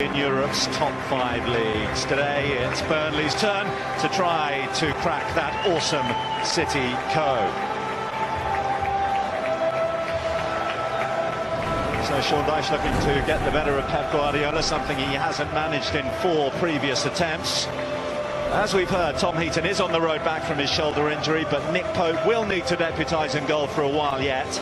In Europe's top 5 leagues. Today it's Burnley's turn to try to crack that awesome City code. So Sean Dyche looking to get the better of Pep Guardiola, something he hasn't managed in 4 previous attempts. As we've heard, Tom Heaton is on the road back from his shoulder injury, but Nick Pope will need to deputise in goal for a while yet.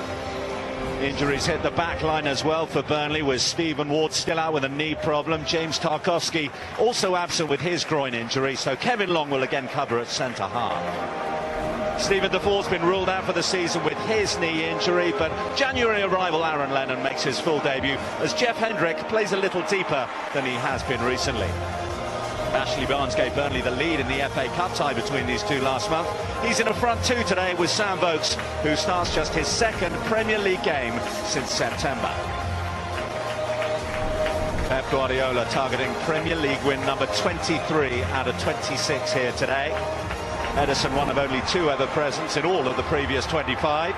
Injuries hit the back line as well for Burnley, with Stephen Ward still out with a knee problem. James Tarkowski also absent with his groin injury, so Kevin Long will again cover at centre-half. Stephen Defoe's been ruled out for the season with his knee injury, but January arrival Aaron Lennon makes his full debut as Jeff Hendrick plays a little deeper than he has been recently. Ashley Barnes gave Burnley the lead in the FA Cup tie between these two last month. He's in a front 2 today with Sam Vokes, who starts just his 2nd Premier League game since September. Pep Guardiola targeting Premier League win number 23 out of 26 here today. Edison one of only 2 ever presents in all of the previous 25.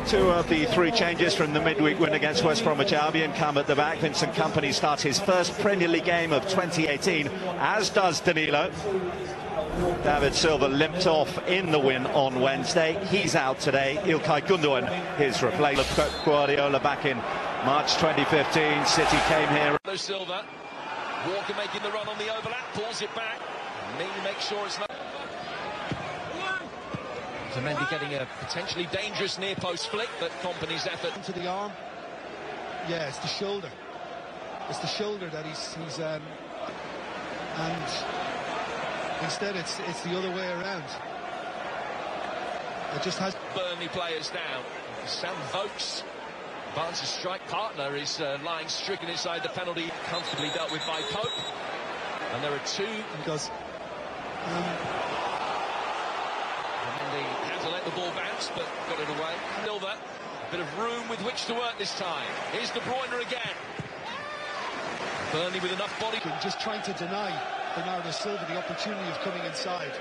2 of the 3 changes from the midweek win against West Bromwich Albion come at the back. Vincent Kompany starts his first Premier League game of 2018, as does Danilo. David Silva limped off in the win on Wednesday. He's out today. Ilkay Gundogan, his replacement. Pep Guardiola back in March 2015. City came here. Silva, Walker making the run on the overlap, pulls it back. Mee makes sure it's not. Mendy getting a potentially dangerous near post flick, but Kompany's effort into the arm. Yeah, it's the shoulder. It's the shoulder that he's and instead it's the other way around. It just has Burnley players down. Sam Vokes, Barnes' strike partner, is lying stricken inside the penalty, comfortably dealt with by Pope. And there are 2 because. Had to let the ball bounce, but got it away. Silva, a bit of room with which to work this time. Here's De Bruyne again. Burnley with enough body. Just trying to deny Bernardo Silva the opportunity of coming inside.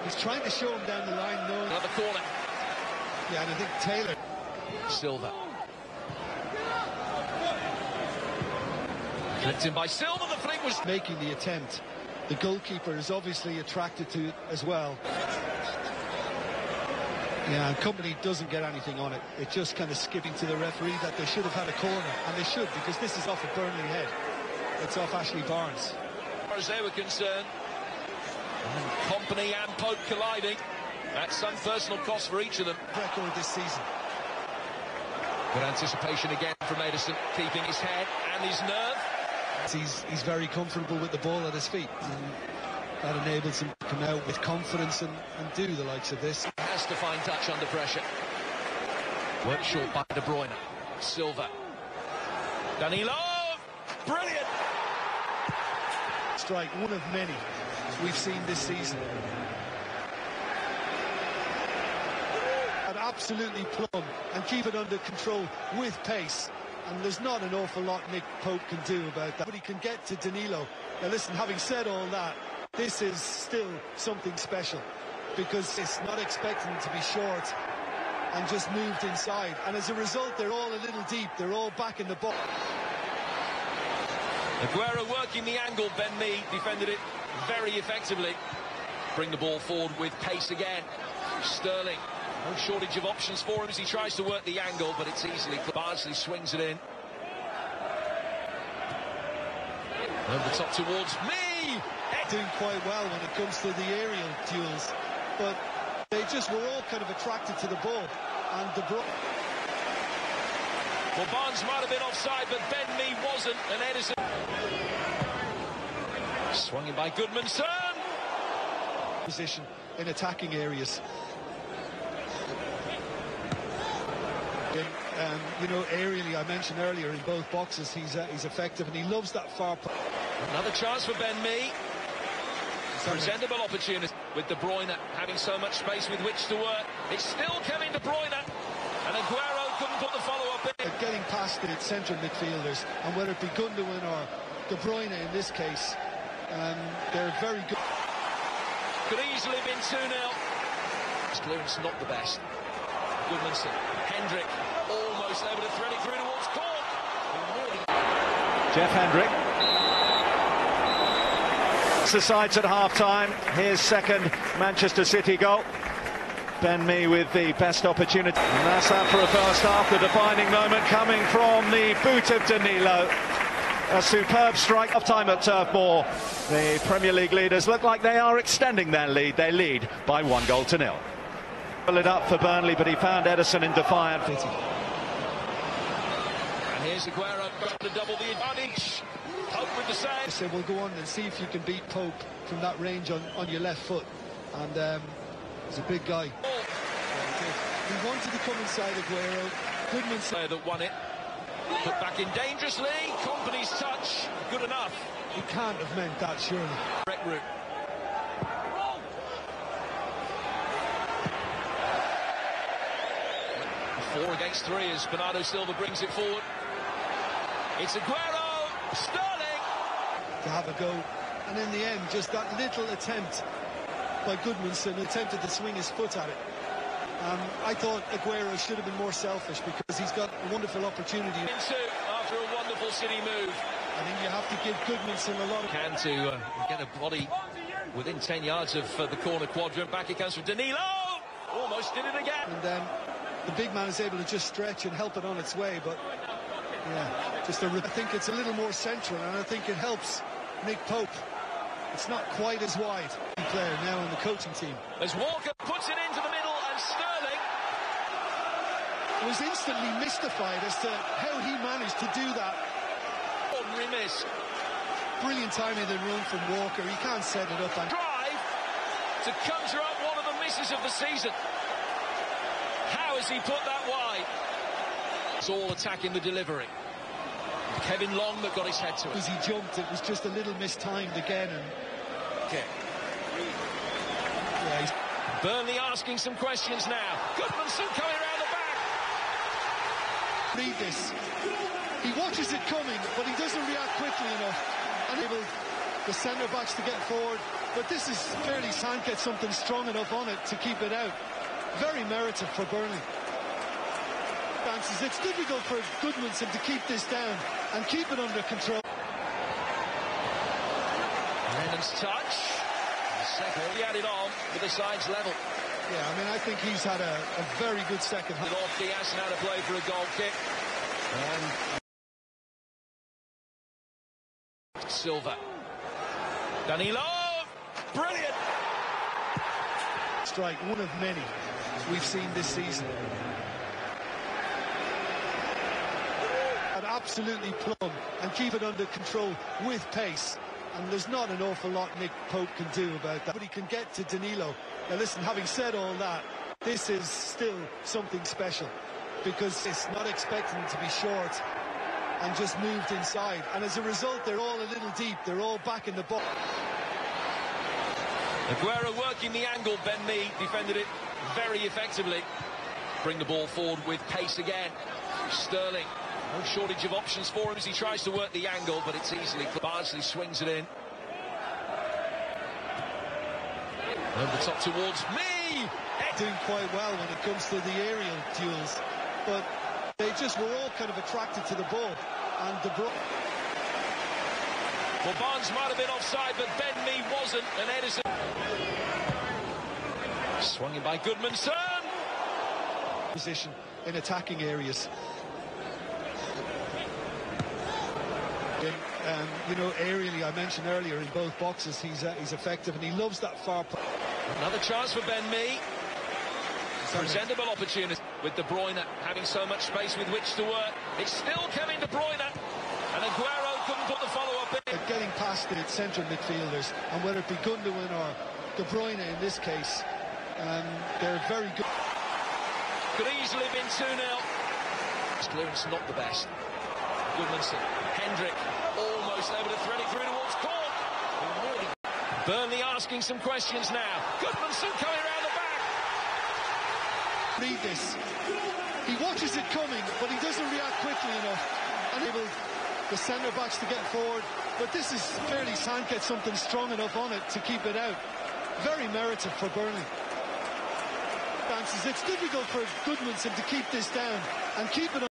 He's trying to show him down the line. No. Another corner. Yeah, and I think Taylor. Silva. Flicked in by Silva. The flick was making the attempt. The goalkeeper is obviously attracted to it as well. Yeah, and Kompany doesn't get anything on it. It's just kind of skipping to the referee that they should have had a corner, and they should, because this is off a Burnley head. It's off Ashley Barnes. As far as they were concerned, Kompany and Pope colliding. At some personal cost for each of them. Record this season. Good anticipation again from Edison, keeping his head and his nerve. He's very comfortable with the ball at his feet. And that enables him to come out with confidence and do the likes of this. Has to find touch under pressure. Worked short by De Bruyne. Silva. Danilo! Brilliant! Strike, one of many we've seen this season. And absolutely plumb and keep it under control with pace. And there's not an awful lot Nick Pope can do about that. But he can get to Danilo. Now listen, having said all that, this is still something special, because it's not expecting him to be short and just moved inside. And as a result, they're all a little deep. They're all back in the box. Aguero working the angle. Ben Mee defended it very effectively. Bring the ball forward with pace again. Sterling. No shortage of options for him as he tries to work the angle, but it's easily. Barnsley swings it in. Over the top towards Mee. Doing quite well when it comes to the aerial duels, but they just were all kind of attracted to the ball. And De Bruyne. Well, Barnes might have been offside, but Ben Mee wasn't, and Edison swung in by Goodmanson. Position in attacking areas. You know, aerially, I mentioned earlier, in both boxes, he's effective, and he loves that far play. Another chance for Ben Mee. Presentable opportunity with De Bruyne having so much space with which to work. It's still Kevin De Bruyne, and Aguero couldn't put the follow-up in. Getting past the central midfielders, and whether it be Gundogan or De Bruyne in this case, they're very good. Could easily have been 2-0. His clearance not the best. Goodmanson, Hendrick, almost able to thread it through towards court. Jeff Hendrick. The sides at half-time. Here's second Manchester City goal. Ben Mee with the best opportunity. And that's that for a first half. The defining moment coming from the boot of Danilo. A superb strike off time at Turf Moor. The Premier League leaders look like they are extending their lead. They lead by 1-0. Pull it up for Burnley, but he found Edison in defiant. And here's Aguero to double the advantage. Pope with the save. So we'll go on and see if you can beat Pope from that range on your left foot. And he's a big guy. He wanted to come inside Aguero. Goodman player that won it. Put back in dangerously. Company's touch. Good enough. He can't have meant that, surely. Correct route. Four against three as Bernardo Silva brings it forward. It's Aguero. Sterling. To have a go. And in the end, just that little attempt by Goodmanson, attempted to swing his foot at it. I thought Aguero should have been more selfish because he's got a wonderful opportunity. After a wonderful City move. I think you have to give Goodmanson a lot of... To get a body within 10 yards of the corner quadrant. Back it comes from Danilo. Almost did it again. And then the big man is able to just stretch and help it on its way. But, yeah, I think it's a little more central, and I think it helps Nick Pope. It's not quite as wide. Player now in the coaching team. As Walker puts it into the middle, and Sterling was instantly mystified as to how he managed to do that. Ordinary miss. Brilliant timing in the run from Walker. He can't set it up and drive to conjure up one of the misses of the season. How has he put that wide? It's all attacking the delivery. Kevin Long that got his head to it. As he jumped, it was just a little mistimed again. And okay. Yeah, Burnley asking some questions now. Goodmanson coming around the back. Read this. He watches it coming, but he doesn't react quickly enough. Unable the centre-backs to get forward. But this is fairly San gets something strong enough on it to keep it out. Very merited for Burnley. It's difficult for Goodmanson to keep this down and keep it under control. Lennon's touch. Second, he added on with the sides level. Yeah, I mean, I think he's had a very good second half. Off Diaz now to play for a goal kick. And Silva. Danilo. Brilliant. Strike, one of many we've seen this season. And absolutely plumb and keep it under control with pace. And there's not an awful lot Nick Pope can do about that. But he can get to Danilo. Now listen, having said all that, this is still something special because it's not expecting him to be short and just moved inside. And as a result, they're all a little deep. They're all back in the box. Aguero working the angle. Ben Mee defended it very effectively. Bring the ball forward with pace again. Sterling. No shortage of options for him as he tries to work the angle, but it's easily. Barnsley swings it in. Over the top towards me. Doing quite well when it comes to the aerial duels, but they just were all kind of attracted to the ball. And well, Barnes might have been offside, but Ben Mee wasn't, and Edison swung in by Goodmanson. Position in attacking areas. You know, aerially, I mentioned earlier, in both boxes, he's effective, and he loves that far. Another chance for Ben Mee. Presentable opportunity with De Bruyne having so much space with which to work. It's still Kevin De Bruyne, and Aguero couldn't put the follow-up in. Getting past the central midfielders, and whether it be Gundogan or De Bruyne in this case, they're very good. Could easily have been 2-0. His clearance not the best. Goodmanson, Hendrick, almost able to thread it through towards court. Burnley asking some questions now. Goodmanson coming around the back. Read this. He watches it coming, but he doesn't react quickly enough. Unable the centre-backs to get forward. But this is fairly San gets something strong enough on it to keep it out. Very merited for Burnley. It's difficult for Goodmanson to keep this down and keep it